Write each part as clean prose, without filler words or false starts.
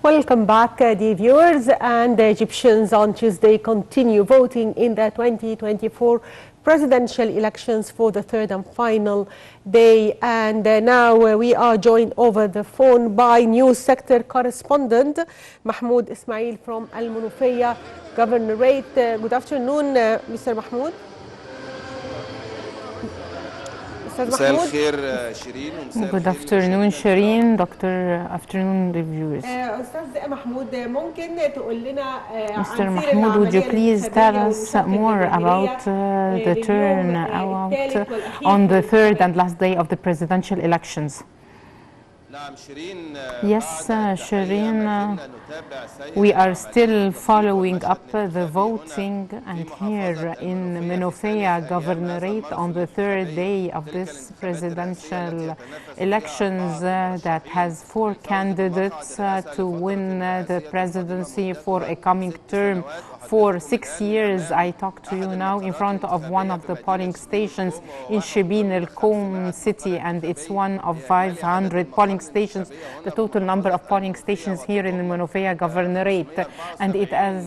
Welcome back, dear viewers. And the Egyptians on Tuesday continue voting in the 2024 presidential elections for the third and final day. And now we are joined over the phone by news sector correspondent Mohamed Ismail from Al Munufiyya Governorate. Good afternoon, Mr. Mahmoud. مساء الخير شيرين. Good afternoon, Shireen. Doctor, afternoon, reviewers. أستاذ محمود ممكن تقول لنا Mr. Mahmoud, would you please tell us more about the turnout on the third and last day of the presidential elections? Yes, Shireen, we are still following up the voting, and here in Munufiyya Governorate on the third day of this presidential elections that has 4 candidates to win the presidency for a coming term for 6 years. I talk to you now in front of one of the polling stations in Shibin el-Koum city, and it's one of 500 polling stations, the total number of polling stations here in the Munufiyya Governorate, and it has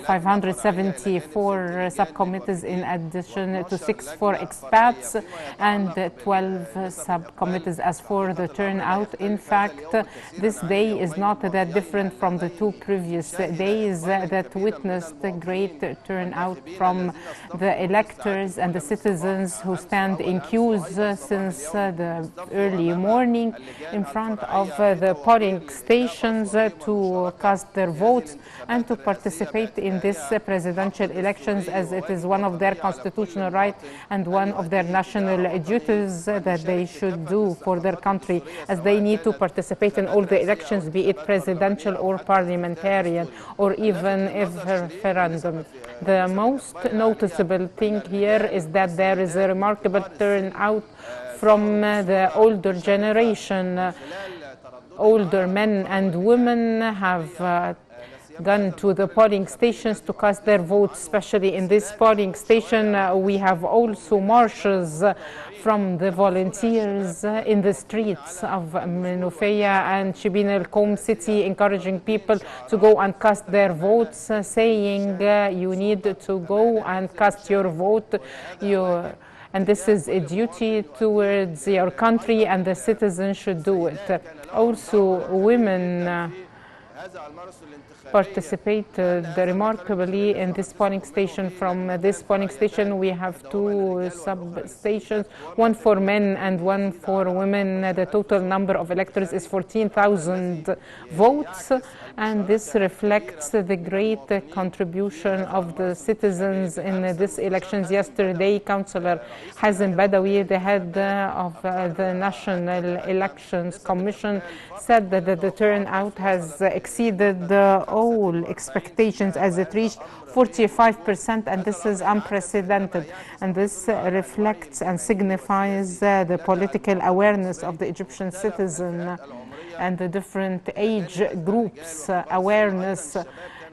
574 subcommittees in addition to 6 for expats and 12 subcommittees. As for the turnout, in fact, this day is not that different from the 2 previous days that witnessed a great turnout from the electors and the citizens who stand in queues since the early morning in front of the polling stations to cast their votes and to participate in this presidential elections, as it is one of their constitutional rights and one of their national duties that they should do for their country, as they need to participate in all the elections, be it presidential or parliamentarian or even referendum. The most noticeable thing here is that there is a remarkable turnout from the older generation. Older men and women have gone to the polling stations to cast their votes. Especially in this polling station, we have also marches from the volunteers in the streets of Munufiyya and Shibin el-Koum city, encouraging people to go and cast their votes, saying you need to go and cast your vote. And this is a duty towards your country, and the citizens should do it. Also, women participated remarkably in this polling station. From this polling station, we have 2 substations, one for men and one for women. The total number of electors is 14,000 votes, and this reflects the great contribution of the citizens in these elections. Yesterday, Councillor Hazem Badawi, the head of the National Elections Commission, said that the turnout has exceeded all expectations, as it reached 45%, and this is unprecedented. And this reflects and signifies the political awareness of the Egyptian citizen and the different age groups awareness.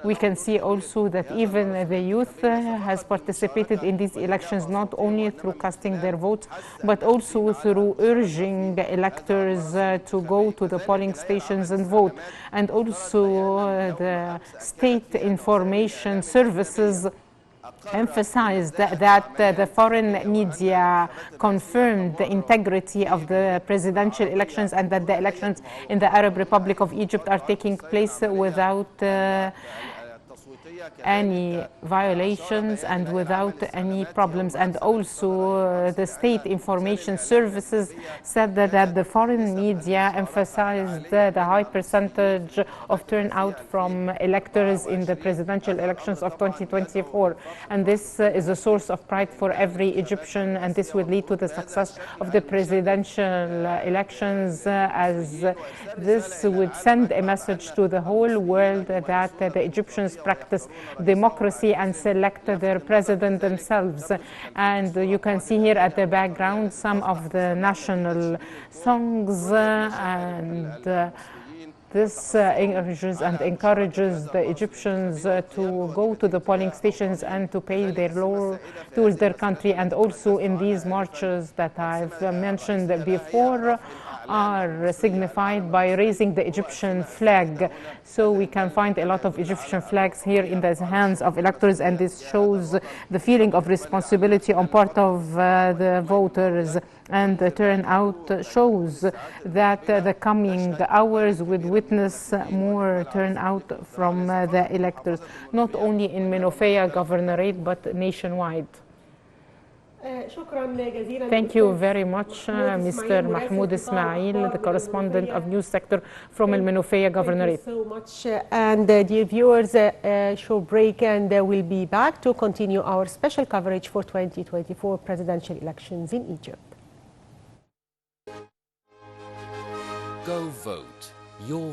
We can see also that even the youth has participated in these elections, not only through casting their votes, but also through urging electors to go to the polling stations and vote. And also the state information services emphasized that the foreign media confirmed the integrity of the presidential elections, and that the elections in the Arab Republic of Egypt are taking place without any violations and without any problems. And also the state information services said that the foreign media emphasized the high percentage of turnout from electors in the presidential elections of 2024, and this is a source of pride for every Egyptian, and this would lead to the success of the presidential elections, as this would send a message to the whole world that the Egyptians practice democracy and select their president themselves. And you can see here at the background some of the national songs, and this encourages the Egyptians to go to the polling stations and to pay their law towards their country. And also in these marches that I've mentioned before, are signified by raising the Egyptian flag. So we can find a lot of Egyptian flags here in the hands of electors, and this shows the feeling of responsibility on part of the voters. And the turnout shows that the coming hours would witness more turnout from the electors, not only in Menofea Governorate, but nationwide. Thank you very much, Mr. Mahmoud Ismail, the correspondent of News Sector from El Menofea Governorate. Thank you so much. And dear viewers, short break, and we'll be back to continue our special coverage for 2024 presidential elections in Egypt. Go vote. Your